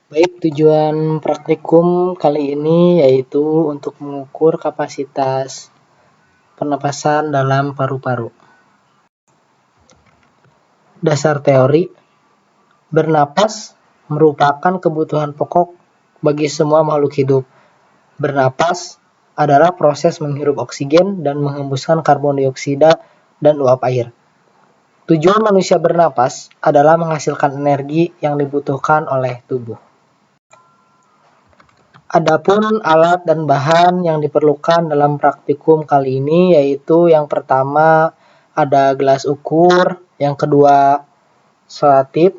Baik, tujuan praktikum kali ini yaitu untuk mengukur kapasitas pernapasan dalam paru-paru. Dasar teori, bernapas merupakan kebutuhan pokok bagi semua makhluk hidup. Bernapas adalah proses menghirup oksigen dan menghembuskan karbon dioksida dan uap air. Tujuan manusia bernapas adalah menghasilkan energi yang dibutuhkan oleh tubuh. Adapun alat dan bahan yang diperlukan dalam praktikum kali ini yaitu yang pertama ada gelas ukur, yang kedua solatip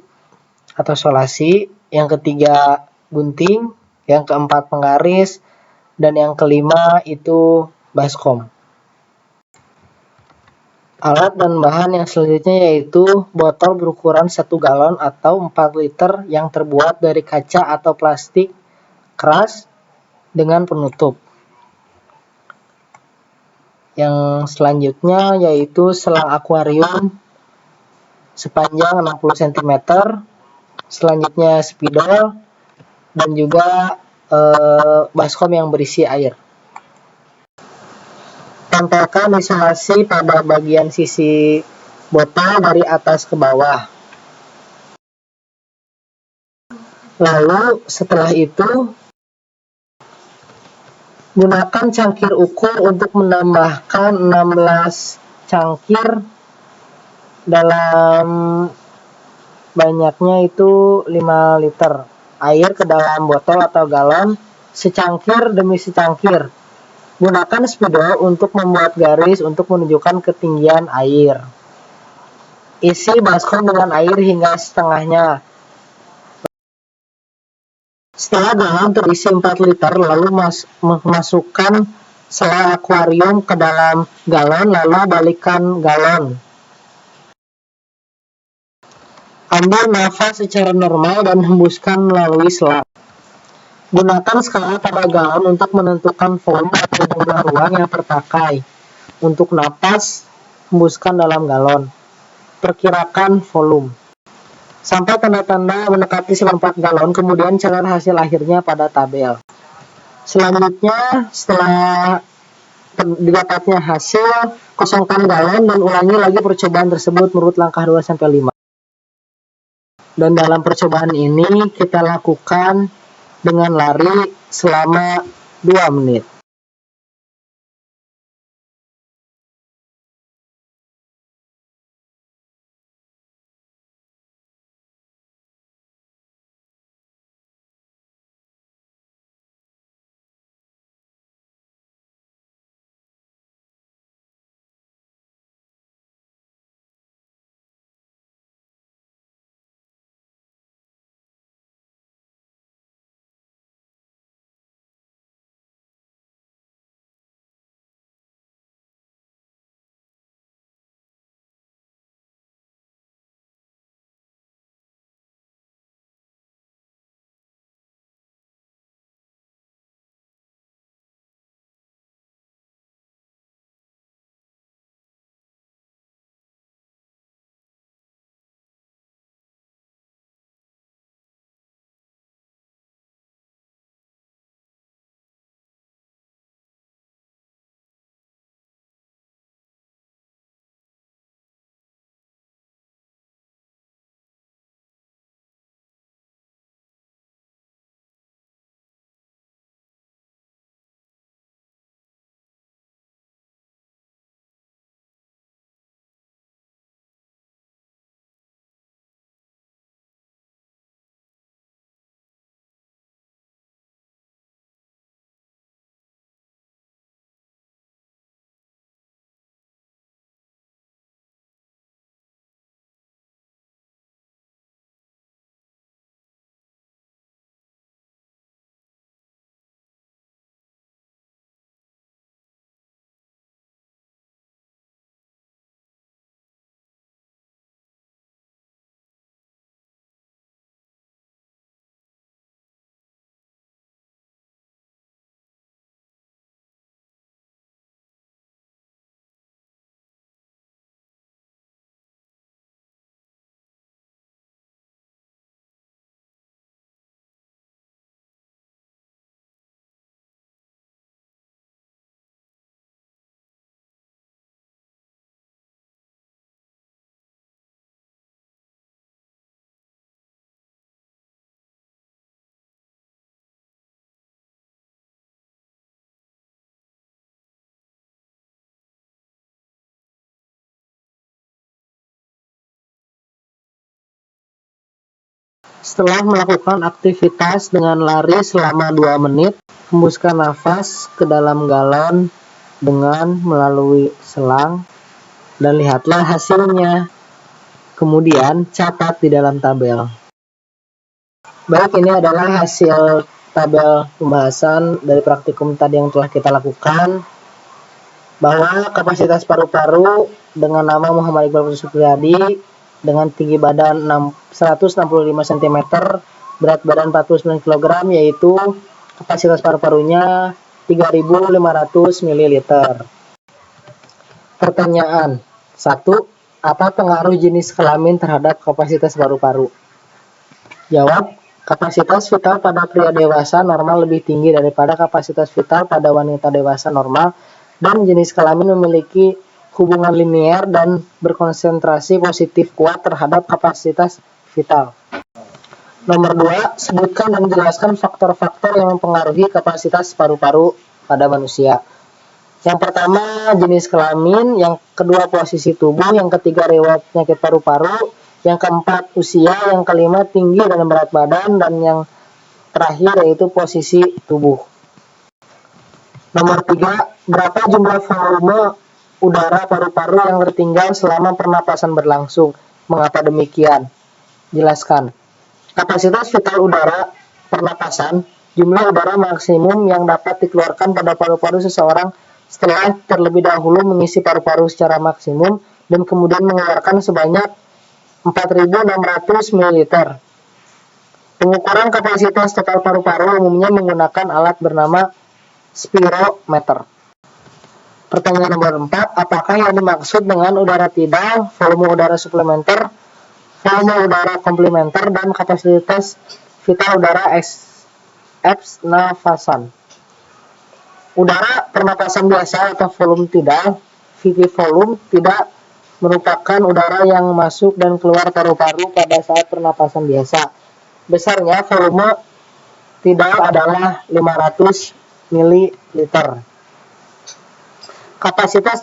atau solasi, yang ketiga gunting, yang keempat penggaris, dan yang kelima itu baskom. Alat dan bahan yang selanjutnya yaitu botol berukuran 1 galon atau 4 liter yang terbuat dari kaca atau plastik keras dengan penutup. Yang selanjutnya yaitu selang akuarium sepanjang 60 cm, selanjutnya spidol, dan juga baskom yang berisi air. Tempelkan isolasi pada bagian sisi botol dari atas ke bawah. Lalu setelah itu gunakan cangkir ukur untuk menambahkan 16 cangkir dalam banyaknya itu 5 liter air ke dalam botol atau galon, secangkir demi secangkir. Gunakan spidol untuk membuat garis untuk menunjukkan ketinggian air. Isi baskom dengan air hingga setengahnya. Setelah galon terisi 4 liter, lalu masukkan selang akuarium ke dalam galon, lalu balikkan galon. Ambil nafas secara normal dan hembuskan melalui selang. Gunakan skala pada galon untuk menentukan volume atau jumlah ruang yang terpakai. Untuk napas, hembuskan dalam galon. Perkirakan volume. Sampai tanda-tanda mendekati 4 galon, kemudian catat hasil akhirnya pada tabel. Selanjutnya, setelah didapatnya hasil, kosongkan galon dan ulangi lagi percobaan tersebut menurut langkah 2-5. Dan dalam percobaan ini kita lakukan dengan lari selama 2 menit. Setelah melakukan aktivitas dengan lari selama 2 menit, hembuskan nafas ke dalam galon dengan melalui selang dan lihatlah hasilnya. Kemudian catat di dalam tabel. Baik, ini adalah hasil tabel pembahasan dari praktikum tadi yang telah kita lakukan, bahwa kapasitas paru-paru dengan nama Muhammad Iqbal Supriyadi dengan tinggi badan 165 cm, berat badan 49 kg, yaitu kapasitas paru-parunya 3.500 ml. Pertanyaan 1. Apa pengaruh jenis kelamin terhadap kapasitas paru-paru? Jawab, kapasitas vital pada pria dewasa normal lebih tinggi daripada kapasitas vital pada wanita dewasa normal, dan jenis kelamin memiliki hubungan linear dan berkonsentrasi positif kuat terhadap kapasitas vital. Nomor 2, sebutkan dan jelaskan faktor-faktor yang mempengaruhi kapasitas paru-paru pada manusia. Yang pertama, jenis kelamin, yang kedua, posisi tubuh, yang ketiga, riwayat penyakit paru-paru, yang keempat, usia, yang kelima, tinggi dan berat badan, dan yang terakhir yaitu posisi tubuh. Nomor 3, berapa jumlah volume udara paru-paru yang tertinggal selama pernapasan berlangsung? Mengapa demikian? Jelaskan. Kapasitas vital udara pernapasan, jumlah udara maksimum yang dapat dikeluarkan pada paru-paru seseorang setelah terlebih dahulu mengisi paru-paru secara maksimum dan kemudian mengeluarkan sebanyak 4.600 ml. Pengukuran kapasitas total paru-paru umumnya menggunakan alat bernama spirometer. Pertanyaan nomor 4, apakah yang dimaksud dengan udara tidal, volume udara suplementer, volume udara komplementer, dan kapasitas vital udara ex-nafasan? Udara pernapasan biasa atau volume tidal, VT volume, tidak merupakan udara yang masuk dan keluar paru-paru pada saat pernapasan biasa. Besarnya volume tidal adalah 500 ml. Kapasitas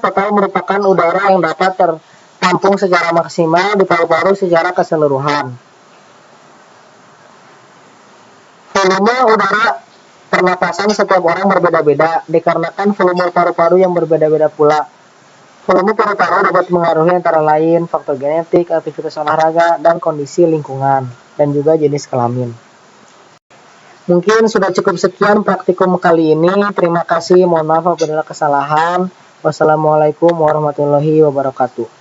total merupakan udara yang dapat tertampung secara maksimal di paru-paru secara keseluruhan. Volume udara pernapasan setiap orang berbeda-beda, dikarenakan volume paru-paru yang berbeda-beda pula. Volume paru-paru dapat mengaruhi antara lain faktor genetik, aktivitas olahraga, dan kondisi lingkungan, dan juga jenis kelamin. Mungkin sudah cukup sekian praktikum kali ini. Terima kasih, mohon maaf apabila kesalahan. Wassalamualaikum warahmatullahi wabarakatuh.